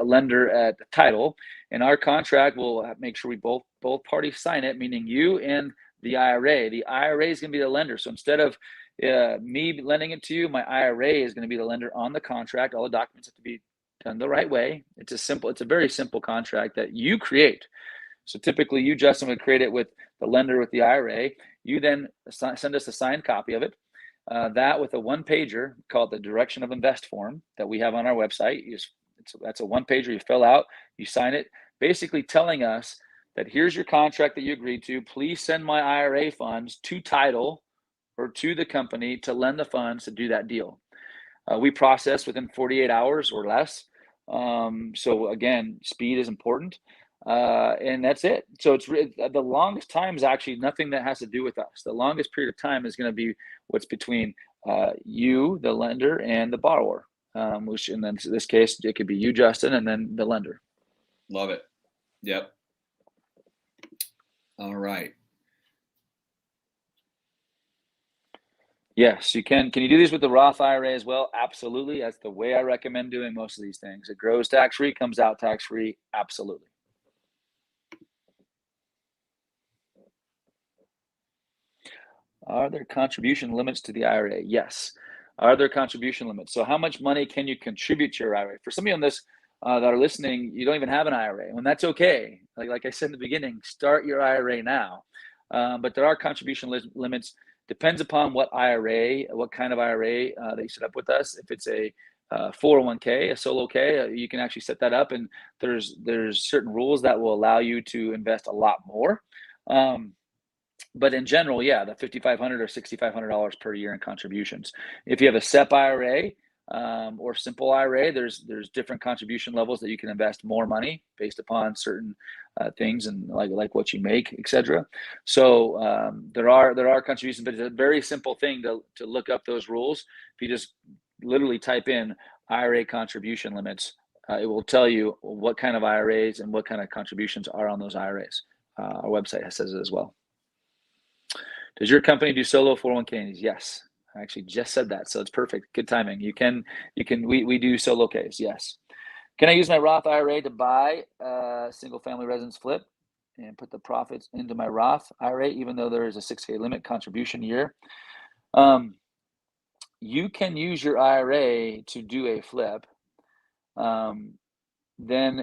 Speaker 2: lender at the title. And our contract will make sure we both parties sign it, meaning you and the IRA. The IRA is going to be the lender. So instead of me lending it to you, my IRA is going to be the lender on the contract. All the documents have to be done the right way. It's a very simple contract that you create. So typically you, Justin, would create it with the lender with the IRA. You then send us a signed copy of it. That with a one-pager called the Direction of Invest form that we have on our website. That's a one-pager you fill out, you sign it, basically telling us that here's your contract that you agreed to. Please send my IRA funds to title or to the company to lend the funds to do that deal. We process within 48 hours or less. So again, speed is important. And that's it. So it's the longest time is actually nothing that has to do with us. The longest period of time is going to be what's between you, the lender, and the borrower. which in this case, it could be you, Justin, and then the lender.
Speaker 1: Love it. Yep. All right.
Speaker 2: Yes, you can. Can you do these with the Roth IRA as well? Absolutely. That's the way I recommend doing most of these things. It grows tax-free, comes out tax-free. Absolutely. Are there contribution limits to the IRA? Yes. Are there contribution limits? So how much money can you contribute to your IRA? For some of you on this that are listening, you don't even have an IRA, and that's okay. Like I said in the beginning, start your IRA now. But there are contribution limits. Depends upon what IRA, what kind of IRA that you set up with us. If it's a 401k, a solo K, you can actually set that up, and there's certain rules that will allow you to invest a lot more. But in general, yeah, the $5,500 or $6,500 per year in contributions. If you have a SEP IRA or simple IRA, there's different contribution levels that you can invest more money based upon certain things and like what you make, etc. So there are contributions, but it's a very simple thing to look up those rules. If you just literally type in IRA contribution limits, it will tell you what kind of IRAs and what kind of contributions are on those IRAs. Our website says it as well. Does your company do solo 401ks? Yes. I actually just said that, so it's perfect. Good timing. We do solo Ks, yes. Can I use my Roth IRA to buy a single family residence flip and put the profits into my Roth IRA, even though there is a 6K limit contribution year? You can use your IRA to do a flip. Then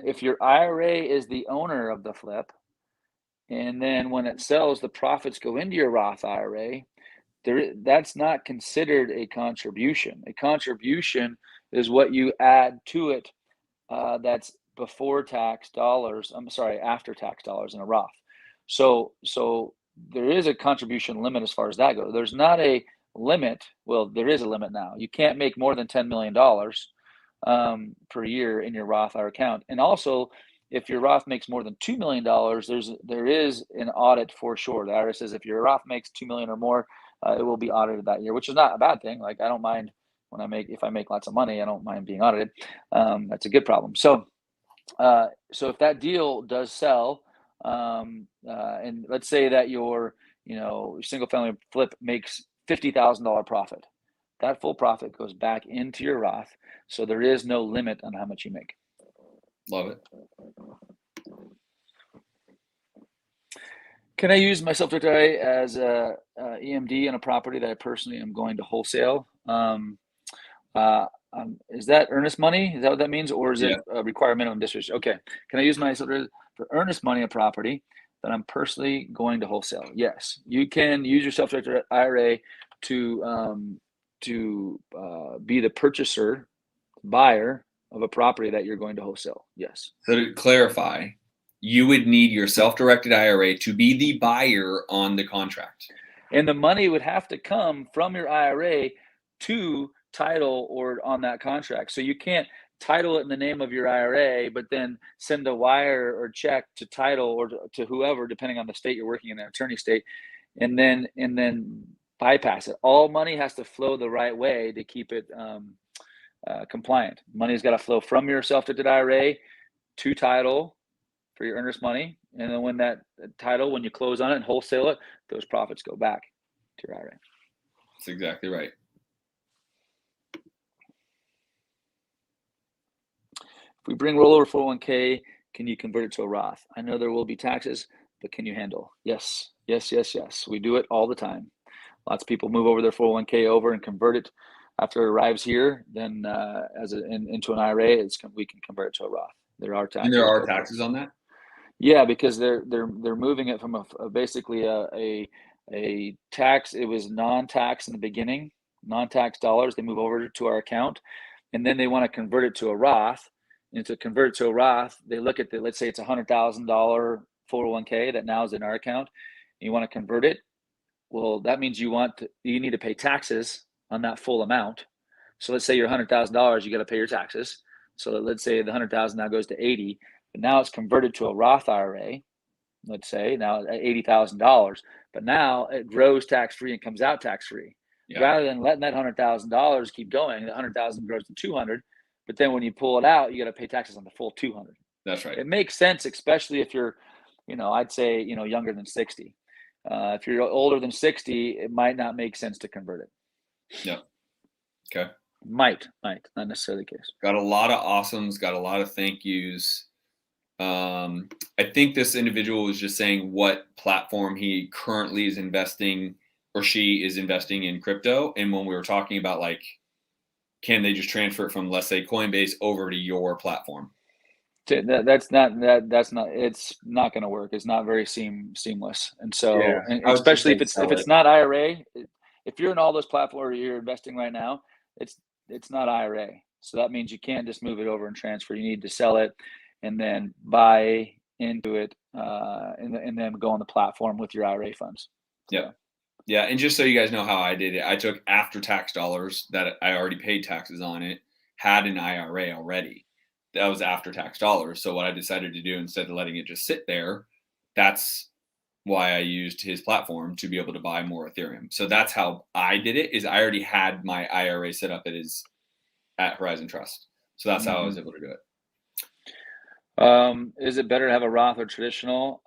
Speaker 2: if your IRA is the owner of the flip, and then when it sells, the profits go into your Roth IRA, that's not considered a contribution. A contribution is what you add to it that's before tax dollars. I'm sorry, after tax dollars in a Roth. So there is a contribution limit as far as that goes. There's not a limit. Well, there is a limit now. You can't make more than $10 million per year in your Roth IRA account. And also, if your Roth makes more than $2 million, there is an audit for sure. The IRS says if your Roth makes $2 million or more, it will be audited that year, which is not a bad thing. Like I don't mind if I make lots of money, I don't mind being audited. That's a good problem. So if that deal does sell, and let's say that your single family flip makes $50,000 profit, that full profit goes back into your Roth. So there is no limit on how much you make.
Speaker 1: Love it.
Speaker 2: Can I use my self-directed IRA as a EMD on a property that I personally am going to wholesale? Is that earnest money? Is that what that means? Or is it require minimum distribution? Okay. Can I use my self-directed for earnest money on a property that I'm personally going to wholesale? Yes. You can use your self-directed IRA to be the buyer of a property that you're going to wholesale. Yes.
Speaker 1: So to clarify, you would need your self-directed IRA to be the buyer on the contract.
Speaker 2: And the money would have to come from your IRA to title or on that contract. So you can't title it in the name of your IRA, but then send a wire or check to title or to whoever, depending on the state you're working in, the attorney state, and then bypass it. All money has to flow the right way to keep it compliant. Money's got to flow from your self-directed IRA to title for your earnest money, and then when that title, when you close on it and wholesale it, those profits go back to your IRA.
Speaker 1: That's exactly right.
Speaker 2: If we bring rollover 401k, can you convert it to a Roth? I know there will be taxes, but can you handle? Yes. We do it all the time. Lots of people move over their 401k over and convert it after it arrives here. Then into an IRA, we can convert it to a Roth. There are taxes.
Speaker 1: And there are taxes on that?
Speaker 2: Yeah, because they're moving it from basically a tax. It was non-tax in the beginning, non-tax dollars. They move over to our account, and then they want to convert it to a Roth. And to convert it to a Roth, they look at let's say it's $100,000 401k that now is in our account. And you want to convert it. Well, that means you need to pay taxes on that full amount. So let's say you're $100,000, you got to pay your taxes. So let's say the 100,000 now goes to 80, but now it's converted to a Roth IRA. Let's say now at $80,000, but now it grows tax-free and comes out tax-free. rather than letting that $100,000 keep going. The 100,000 grows to 200, but then when you pull it out, you got to pay taxes on the full 200.
Speaker 1: That's right.
Speaker 2: It makes sense, especially if you're, I'd say, younger than 60. If you're older than 60, it might not make sense to convert it.
Speaker 1: Yeah. Okay.
Speaker 2: Might, not necessarily the case.
Speaker 1: Got a lot of awesomes, got a lot of thank yous. I think this individual was just saying what platform he currently is investing or she is investing in crypto. And when we were talking about like, can they just transfer it from, let's say, Coinbase over to your platform?
Speaker 2: It's not going to work. It's not very seamless. And so,
Speaker 1: Yeah,
Speaker 2: and especially if it's not IRA, if you're in all those platforms you're investing right now, it's not IRA. So that means you can't just move it over and transfer. You need to sell it and then buy into it, and then go on the platform with your IRA funds.
Speaker 1: Yeah. Yeah. And just so you guys know how I did it, I took after tax dollars that I already paid taxes on it, had an IRA already. That was after tax dollars. So what I decided to do, instead of letting it just sit there, that's why I used his platform to be able to buy more Ethereum. So that's how I did it, is I already had my IRA set up at Horizon Trust. So that's how I was able to do it.
Speaker 2: Is it better to have a Roth or traditional?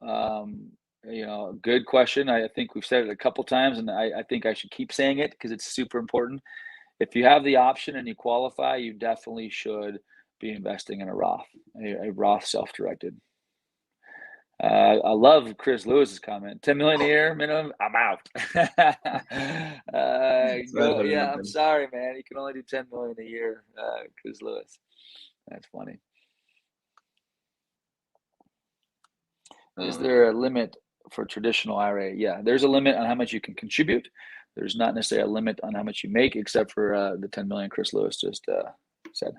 Speaker 2: Good question. I think we've said it a couple times, and I think I should keep saying it because it's super important. If you have the option and you qualify, you definitely should be investing in a Roth, a Roth self-directed. I love Chris Lewis's comment. 10 million a year minimum. I'm out. Yeah, I'm sorry, man. You can only do 10 million a year, Chris Lewis. That's funny. Is there a limit for traditional IRA? Yeah, there's a limit on how much you can contribute. There's not necessarily a limit on how much you make, except for the 10 million Chris Lewis just said.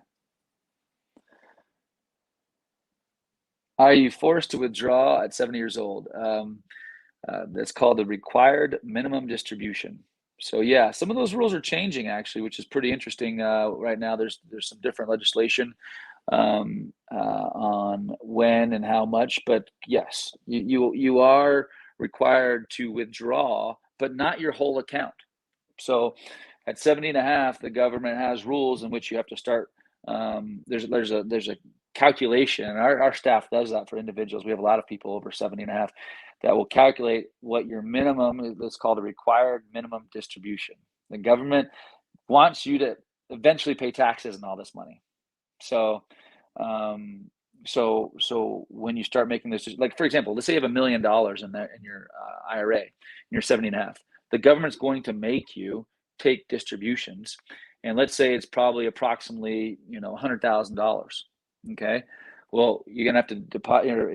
Speaker 2: Are you forced to withdraw at 70 years old? That's called the required minimum distribution. So yeah, some of those rules are changing actually, which is pretty interesting. Right now, there's some different legislation on when and how much, but yes, you are required to withdraw, but not your whole account. So at 70 and a half, the government has rules in which you have to start. There's a calculation, and our staff does that for individuals. We have a lot of people over 70 and a half that will calculate what your minimum, it's called a required minimum distribution. The government wants you to eventually pay taxes and all this money. So when you start making this, like for example, let's say you have $1 million in your IRA, and you're 70 and a half, the government's going to make you take distributions, and let's say it's probably approximately $100,000. Okay, well, you're gonna have to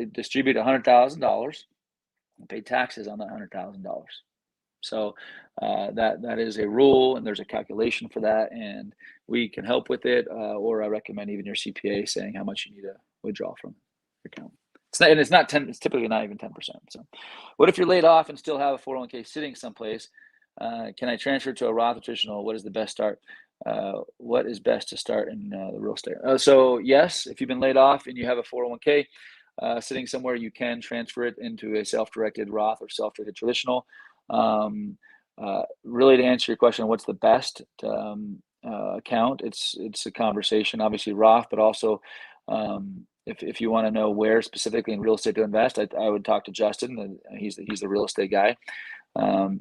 Speaker 2: distribute $100,000 and pay taxes on that $100,000. So that is a rule, and there's a calculation for that, and we can help with it, or I recommend even your CPA saying how much you need to withdraw from your account. It's typically not even 10%. So what if you're laid off and still have a 401k sitting someplace? Can I transfer to a Roth or traditional? What is the best start? What is best to start in the real estate? So yes, if you've been laid off and you have a 401k sitting somewhere, you can transfer it into a self-directed Roth or self-directed traditional. Really, to answer your question, what's the best account? It's a conversation, obviously Roth, but also if you want to know where specifically in real estate to invest, I would talk to Justin. He's the real estate guy.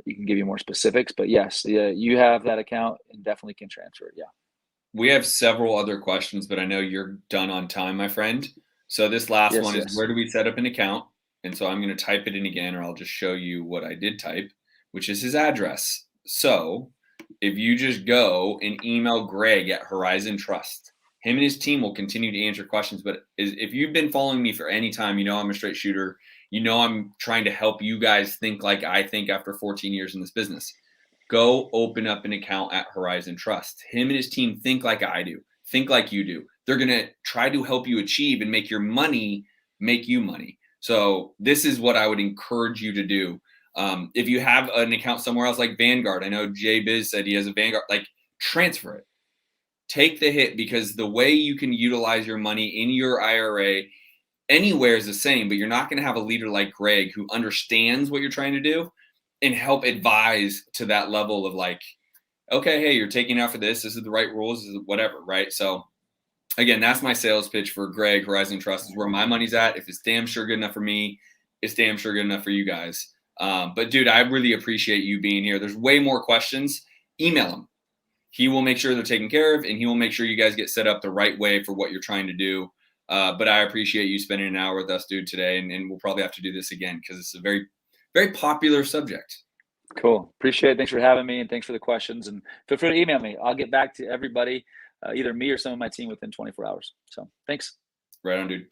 Speaker 2: He can give you more specifics, but yes, you have that account and definitely can transfer it. Yeah.
Speaker 1: We have several other questions, but I know you're done on time, my friend. So this last one is, where do we set up an account? And so I'm going to type it in again, or I'll just show you what I did type, which is his address. So if you just go and email Greg at Horizon Trust, him and his team will continue to answer questions. But if you've been following me for any time, I'm a straight shooter. I'm trying to help you guys think like I think after 14 years in this business. Go open up an account at Horizon Trust. Him and his team think like I do, think like you do. They're going to try to help you achieve and make your money make you money. So this is what I would encourage you to do. If you have an account somewhere else like Vanguard, I know Jay Biz said he has a Vanguard, like transfer it. Take the hit, because the way you can utilize your money in your IRA anywhere is the same, but you're not going to have a leader like Greg who understands what you're trying to do and help advise to that level of like, okay, hey, you're taking out for this. This is the right rules, this is whatever, right? So again, that's my sales pitch for Greg, Horizon Trust, is where my money's at. If it's damn sure good enough for me, it's damn sure good enough for you guys. But dude, I really appreciate you being here. There's way more questions. Email him. He will make sure they're taken care of, and he will make sure you guys get set up the right way for what you're trying to do. But I appreciate you spending an hour with us, dude, today. And we'll probably have to do this again because it's a very, very popular subject.
Speaker 2: Cool. Appreciate it. Thanks for having me, and thanks for the questions. And feel free to email me. I'll get back to everybody, either me or some of my team, within 24 hours. So thanks.
Speaker 1: Right on, dude.